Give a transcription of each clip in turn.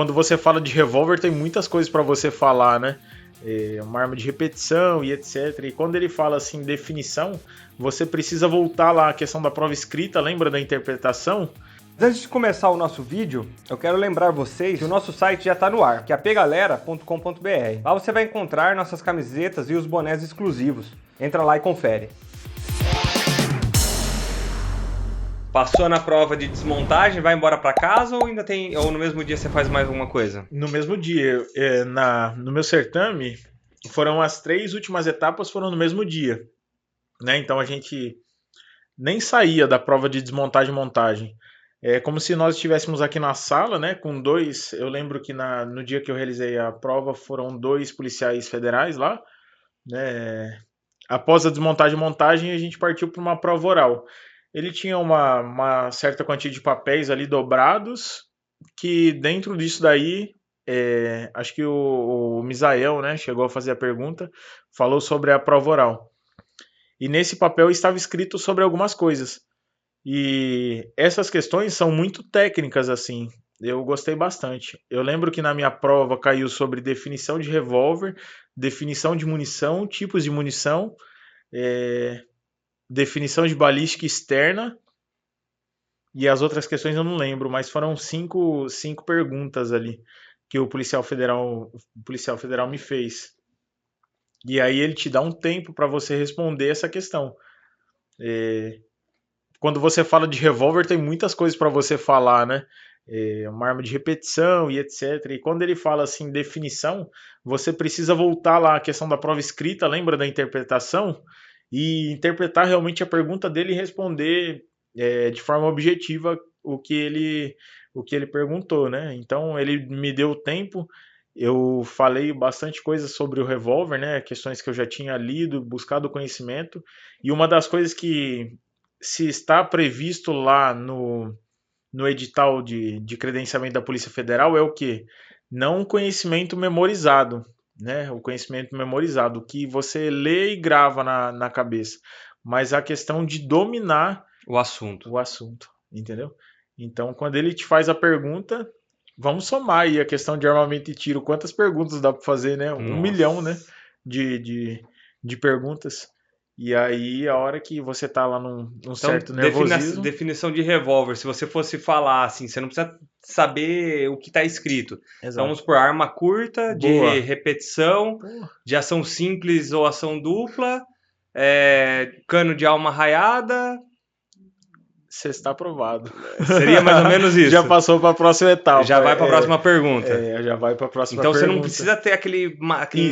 quando você fala de revólver, tem muitas coisas para você falar, né? É uma arma de repetição e etc. E quando ele fala assim, definição, você precisa voltar lá à questão da prova escrita, lembra da interpretação? Antes de começar o nosso vídeo, eu quero lembrar vocês que o nosso site já está no ar, que é apgalera.com.br. Lá você vai encontrar nossas camisetas e os bonés exclusivos. Entra lá e confere. Passou na prova de desmontagem, vai embora para casa ou ainda tem, ou no mesmo dia você faz mais alguma coisa? No mesmo dia, no meu certame, foram as 3 últimas etapas foram no mesmo dia, né? Então a gente nem saía da prova de desmontagem e montagem. É como se nós estivéssemos aqui na sala, né? Com dois. Eu lembro que no dia que eu realizei a prova foram 2 policiais federais lá, né? Após a desmontagem e montagem, a gente partiu para uma prova oral. Ele tinha uma certa quantia de papéis ali dobrados, que dentro disso daí, acho que o Misael, né, chegou a fazer a pergunta, falou sobre a prova oral. E nesse papel estava escrito sobre algumas coisas. E essas questões são muito técnicas, assim. Eu gostei bastante. Eu lembro que na minha prova caiu sobre definição de revólver, definição de munição, tipos de munição, é, definição de balística externa e as outras questões eu não lembro, mas foram cinco perguntas ali que o policial federal me fez. E aí ele te dá um tempo para você responder essa questão. Quando você fala de revólver, tem muitas coisas para você falar, né? Uma arma de repetição e etc. E quando ele fala assim, definição, você precisa voltar lá à questão da prova escrita, lembra da interpretação? E interpretar realmente a pergunta dele e responder de forma objetiva o que ele perguntou, né? Então ele me deu tempo, eu falei bastante coisa sobre o revólver, né? Questões que eu já tinha lido, buscado conhecimento, e uma das coisas que se está previsto lá no edital de credenciamento da Polícia Federal é o quê? Não conhecimento memorizado, né? O conhecimento memorizado, que você lê e grava na cabeça, mas a questão de dominar O assunto. o assunto, entendeu? Então, quando ele te faz a pergunta, vamos somar aí a questão de armamento e tiro. Quantas perguntas dá para fazer, né? 1 milhão, né? De perguntas. E aí, a hora que você tá lá num certo nervosismo. Definição de revólver, se você fosse falar assim, você não precisa saber o que está escrito. Então, vamos por arma curta, de Boa. repetição, Boa. de ação simples ou ação dupla, cano de alma raiada. Você está aprovado. Seria mais ou menos isso. Já passou para a próxima etapa. Já vai para a próxima pergunta. Já vai para a próxima então pergunta. Você não precisa ter aquele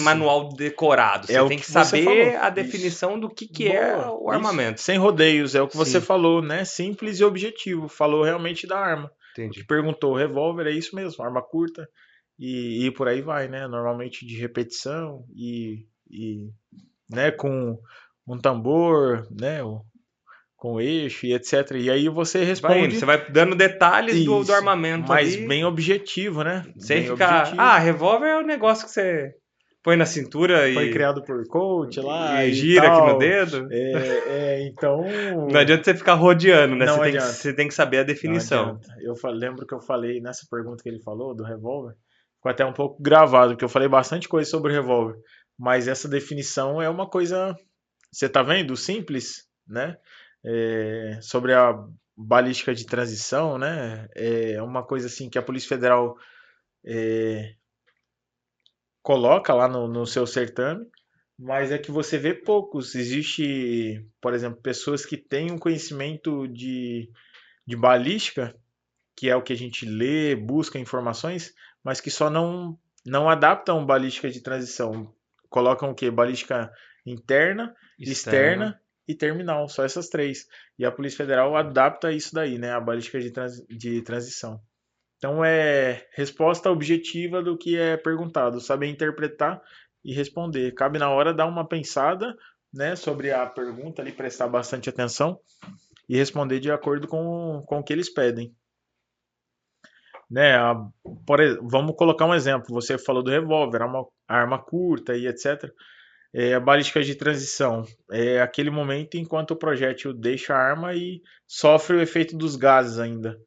manual decorado. Você tem que saber a definição do que é o armamento. Sem rodeios, é o que você falou, né? Simples e objetivo. Falou realmente da arma. Entendi. O que perguntou, revólver é isso mesmo, arma curta e por aí vai, né? Normalmente de repetição e né, com um tambor, né? Com eixo e etc. E aí você responde. Você vai dando detalhes do armamento mas ali. bem objetivo, né? Sem bem ficar. objetivo. Revólver é um negócio que você põe na cintura Foi criado por coach lá e gira tal. aqui no dedo. Então. Não adianta você ficar rodeando, né? Não Você tem que saber a definição. Eu lembro que eu falei nessa pergunta que ele falou do revólver, ficou até um pouco gravado, porque eu falei bastante coisa sobre o revólver. Mas essa definição é uma coisa. Você tá vendo? Simples, né? Sobre a balística de transição, né? É uma coisa assim que a Polícia Federal coloca lá no seu certame, mas é que você vê poucos. Existe, por exemplo, pessoas que têm um conhecimento de balística, que é o que a gente lê, busca informações, mas que só não adaptam balística de transição. Colocam o quê? Balística interna, externa e terminal, só essas 3. E a Polícia Federal adapta isso daí, né? A balística de transição. Então é resposta objetiva do que é perguntado, saber interpretar e responder. Cabe na hora dar uma pensada, né, sobre a pergunta ali, prestar bastante atenção e responder de acordo com o que eles pedem. Né, vamos colocar um exemplo. Você falou do revólver, arma curta e etc. A balística de transição é aquele momento enquanto o projétil deixa a arma e sofre o efeito dos gases ainda.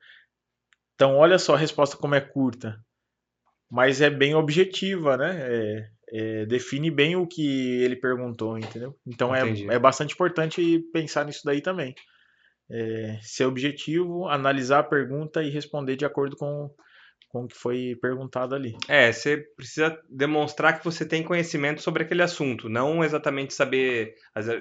Então, olha só a resposta como é curta. mas é bem objetiva, né? Define bem o que ele perguntou, entendeu? Então Entendi. é bastante importante pensar nisso daí também. Ser objetivo, analisar a pergunta e responder de acordo com o que foi perguntado ali. Você precisa demonstrar que você tem conhecimento sobre aquele assunto, não exatamente saber,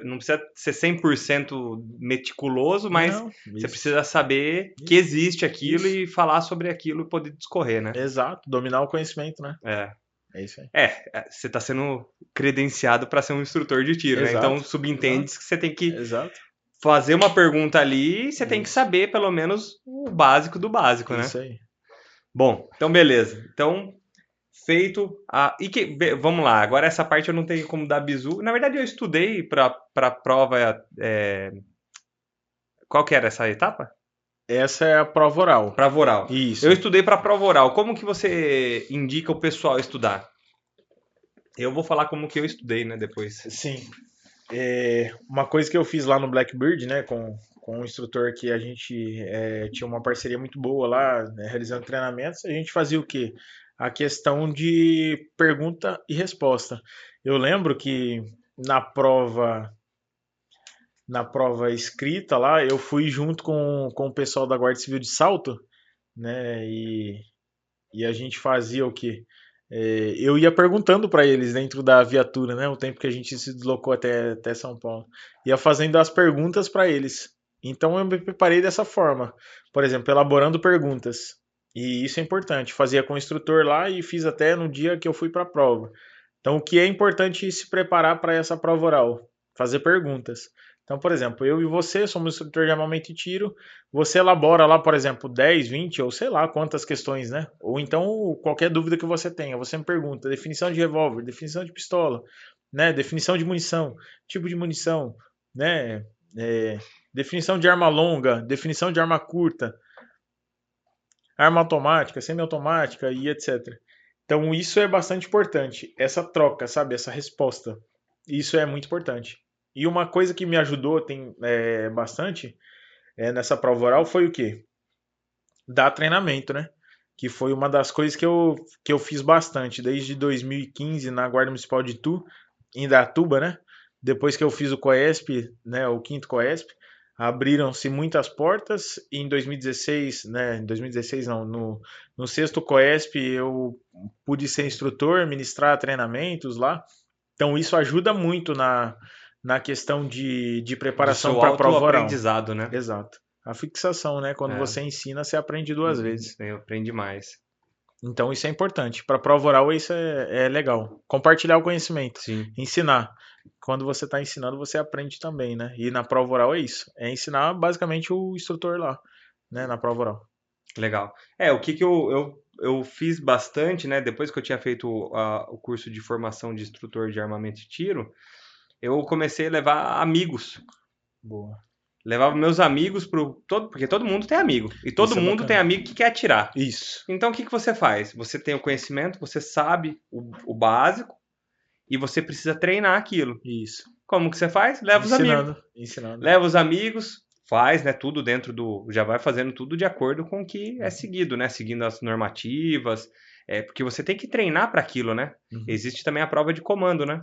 não precisa ser 100% meticuloso, mas Não, você isso. precisa saber que existe aquilo Isso. e falar sobre aquilo e poder discorrer, né? Exato, dominar o conhecimento, né? É isso aí. Você está sendo credenciado para ser um instrutor de tiro, né? Exato, Então subentende que você tem que Exato. fazer uma pergunta ali e você tem que Isso. saber pelo menos o básico do básico, né? Isso aí. Bom, então beleza. Então, feito a. Vamos lá, agora essa parte eu não tenho como dar bizu. Na verdade, eu estudei para a prova. Qual que era essa etapa? Essa é a prova oral. Prova oral. Isso. Eu estudei para a prova oral. Como que você indica o pessoal estudar? Eu vou falar como que eu estudei, né, depois. Sim. Uma coisa que eu fiz lá no Blackbird, né, com um instrutor que a gente tinha uma parceria muito boa lá, né, realizando treinamentos, a gente fazia o quê? A questão de pergunta e resposta. Eu lembro que na prova escrita lá, eu fui junto com o pessoal da Guarda Civil de Salto, né, e a gente fazia o quê? Eu ia perguntando para eles dentro da viatura, né? O tempo que a gente se deslocou até São Paulo. Ia fazendo as perguntas para eles. Então eu me preparei dessa forma. Por exemplo, elaborando perguntas. E isso é importante. Fazia com o instrutor lá e fiz até no dia que eu fui para a prova. Então o que é importante se preparar para essa prova oral? Fazer perguntas. Então, por exemplo, eu e você somos instrutor de armamento e tiro. Você elabora lá, por exemplo, 10, 20 ou sei lá quantas questões, né? Ou então qualquer dúvida que você tenha, você me pergunta: definição de revólver, definição de pistola, né? Definição de munição, tipo de munição, né? Definição de arma longa, definição de arma curta, arma automática, semiautomática e etc. Então isso é bastante importante, essa troca, sabe? Essa resposta. Isso é muito importante. E uma coisa que me ajudou bastante nessa prova oral foi o quê? Dar treinamento, né? Que foi uma das coisas que eu fiz bastante, desde 2015 na Guarda Municipal de Itu, em Indaiatuba, né? Depois que eu fiz o COESP, né, o quinto COESP, abriram-se muitas portas e em 2016, né, em 2016 não, no sexto COESP eu pude ser instrutor, ministrar treinamentos lá. Então isso ajuda muito na questão de preparação para a prova oral. Aprendizado, né? Exato. A fixação, né? Quando você ensina, você aprende duas vezes. Eu aprendi mais. Então isso é importante. Para prova oral isso é legal. Compartilhar o conhecimento. Sim. Ensinar. Quando você está ensinando, você aprende também, né? E na prova oral é isso. É ensinar basicamente o instrutor lá, né? Na prova oral. Legal. O que eu fiz bastante, né? Depois que eu tinha feito o curso de formação de instrutor de armamento e tiro, eu comecei a levar amigos. Boa. Levava meus amigos porque todo mundo tem amigo. E todo mundo tem amigo que quer atirar. Isso. Então o que você faz? Você tem o conhecimento, você sabe o básico e você precisa treinar aquilo. Isso. Como que você faz? Leva os amigos. Ensinando. Leva os amigos, faz, né, tudo dentro já vai fazendo tudo de acordo com o que é seguido, né? Seguindo as normativas. Porque você tem que treinar para aquilo, né? Existe também a prova de comando, né?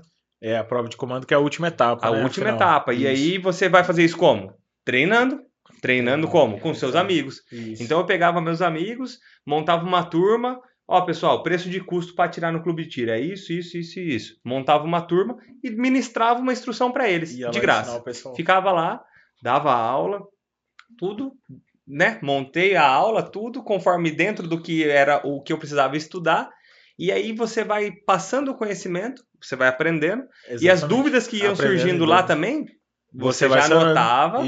A prova de comando que é a última etapa. A última etapa. E aí você vai fazer isso como? Treinando. Treinando como? Com seus amigos. Isso. Então eu pegava meus amigos, montava uma turma. Ó, pessoal, preço de custo para atirar no clube de tiro é isso, isso, isso e isso. Montava uma turma e ministrava uma instrução para eles, de graça. Ficava lá, dava aula, tudo, né? Montei a aula, tudo conforme dentro do que era o que eu precisava estudar. E aí você vai passando o conhecimento, você vai aprendendo. Exatamente. E as dúvidas que iam surgindo lá também, você já anotava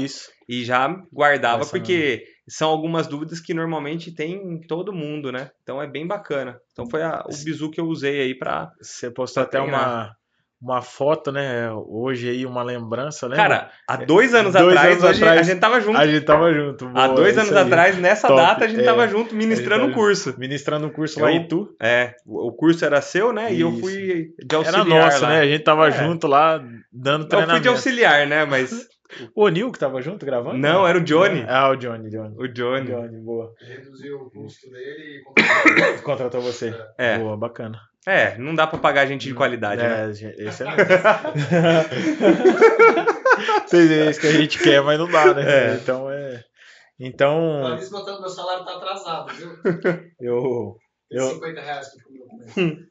e já guardava, porque são algumas dúvidas que normalmente tem em todo mundo, né? Então é bem bacana. Então foi o bizu que eu usei aí para você postou até uma foto, né? Hoje aí, uma lembrança, lembra? Cara, há 2 anos atrás, a gente tava junto. A gente tava junto. Boa, há 2 anos atrás, nessa data, a gente tava junto ministrando um curso. Ministrando um curso lá em Itu. O curso era seu, né? Isso. E eu fui de auxiliar. Era nosso, lá. Né? A gente tava junto lá, dando treinamento. Eu fui de auxiliar, né? Mas O O'Neill que tava junto gravando? Não, era o Johnny. Ah, o Johnny. O Johnny. Boa. Reduziu o custo dele e contratou você. É. Boa, bacana. Não dá pra pagar gente de qualidade, né? Esse é é isso que a gente quer, mas não dá, né? Então... Pra isso, meu salário tá atrasado, viu? Eu... R$50 que comeu comigo.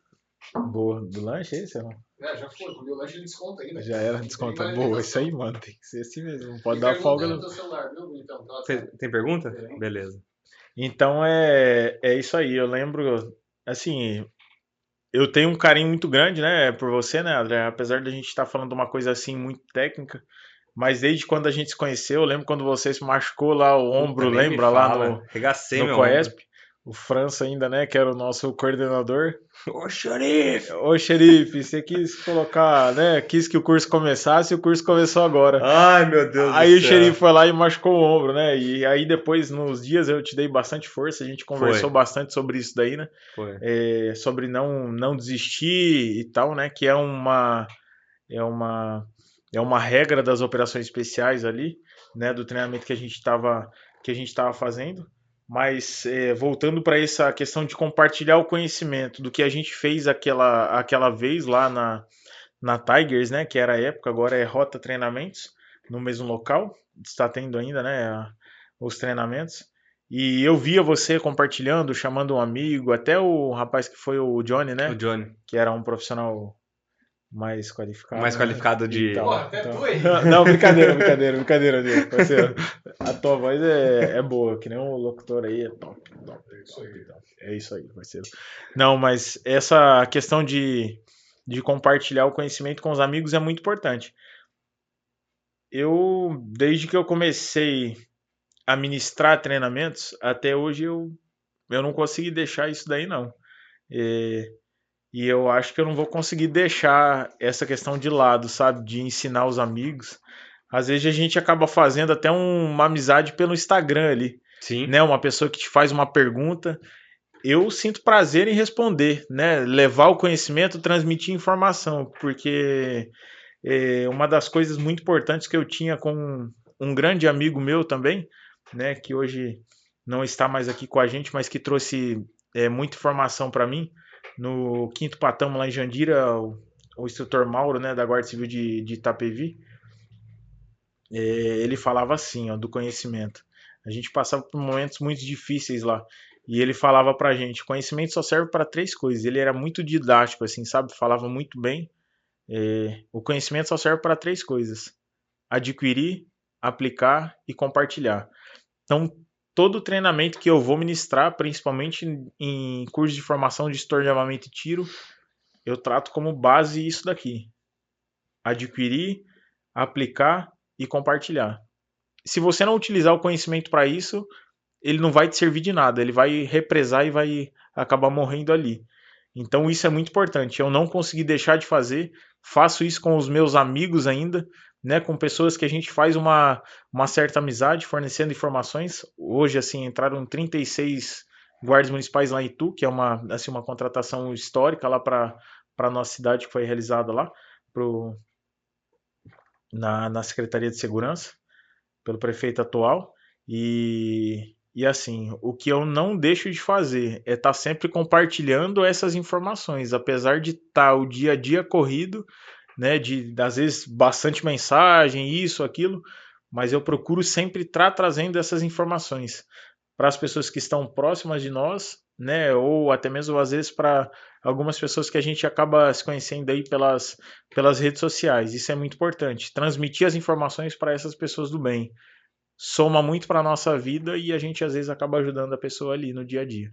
Boa. Do lanche esse, não? Já foi. Comi o lanche, ele desconta ainda. Já era desconto. Boa, isso aí, mano. Tem que ser assim mesmo. Não pode dar folga. No teu celular, viu? Então, tem pergunta? Beleza. Então, é isso aí. Eu lembro, assim... Eu tenho um carinho muito grande, né, por você, né, André? Apesar de a gente estar falando de uma coisa assim muito técnica, mas desde quando a gente se conheceu, eu lembro quando você se machucou lá o ombro, lembra lá no Coesp? O França ainda, né, que era o nosso coordenador. Ô, xerife, você quis colocar, né, quis que o curso começasse e o curso começou agora. Ai, meu Deus do céu. Aí o xerife foi lá e machucou o ombro, né, e aí depois, nos dias, eu te dei bastante força, a gente conversou bastante sobre isso daí, né. Sobre não desistir e tal, né, que é uma regra das operações especiais ali, né, do treinamento que a gente estava fazendo. Mas voltando para essa questão de compartilhar o conhecimento do que a gente fez aquela vez lá na Tigers, né, que era a época, agora é Rota Treinamentos, no mesmo local, está tendo ainda, né, os treinamentos. E eu via você compartilhando, chamando um amigo, até o rapaz que foi o Johnny, né? O Johnny. Que era um profissional mais qualificado. Mais qualificado de... Não, brincadeira, parceiro. A tua voz é boa, que nem um locutor aí, é top. É isso aí, parceiro. Não, mas essa questão de compartilhar o conhecimento com os amigos é muito importante. Desde que eu comecei a ministrar treinamentos, até hoje eu não consegui deixar isso daí, não. E eu acho que eu não vou conseguir deixar essa questão de lado, sabe? De ensinar os amigos. Às vezes a gente acaba fazendo até uma amizade pelo Instagram ali. Sim. Né? Uma pessoa que te faz uma pergunta. Eu sinto prazer em responder, né? Levar o conhecimento, transmitir informação. Porque uma das coisas muito importantes que eu tinha com um grande amigo meu também, né? Que hoje não está mais aqui com a gente, mas que trouxe muita informação para mim. No 5º Patamo, lá em Jandira, o instrutor Mauro, né, da Guarda Civil de Itapevi, ele falava assim, ó, do conhecimento. A gente passava por momentos muito difíceis lá. E ele falava pra gente, conhecimento só serve para 3 coisas. Ele era muito didático, assim, sabe? Falava muito bem. O conhecimento só serve para 3 coisas. Adquirir, aplicar e compartilhar. Então, todo treinamento que eu vou ministrar, principalmente em curso de formação de gestor de armamento e tiro, eu trato como base isso daqui. Adquirir, aplicar e compartilhar. Se você não utilizar o conhecimento para isso, ele não vai te servir de nada. Ele vai represar e vai acabar morrendo ali. Então isso é muito importante. Eu não consegui deixar de fazer. Faço isso com os meus amigos ainda, né, com pessoas que a gente faz uma certa amizade, fornecendo informações. Hoje, assim, entraram 36 guardas municipais lá em Itu, que é uma contratação histórica lá para a nossa cidade, que foi realizada lá na Secretaria de Segurança, pelo prefeito atual. E assim, o que eu não deixo de fazer é estar sempre compartilhando essas informações, apesar de estar o dia a dia corrido, né, às vezes bastante mensagem, isso, aquilo, mas eu procuro sempre estar trazendo essas informações para as pessoas que estão próximas de nós, né, ou até mesmo às vezes para algumas pessoas que a gente acaba se conhecendo aí pelas redes sociais. Isso é muito importante, transmitir as informações para essas pessoas do bem. Soma muito para a nossa vida e a gente às vezes acaba ajudando a pessoa ali no dia a dia.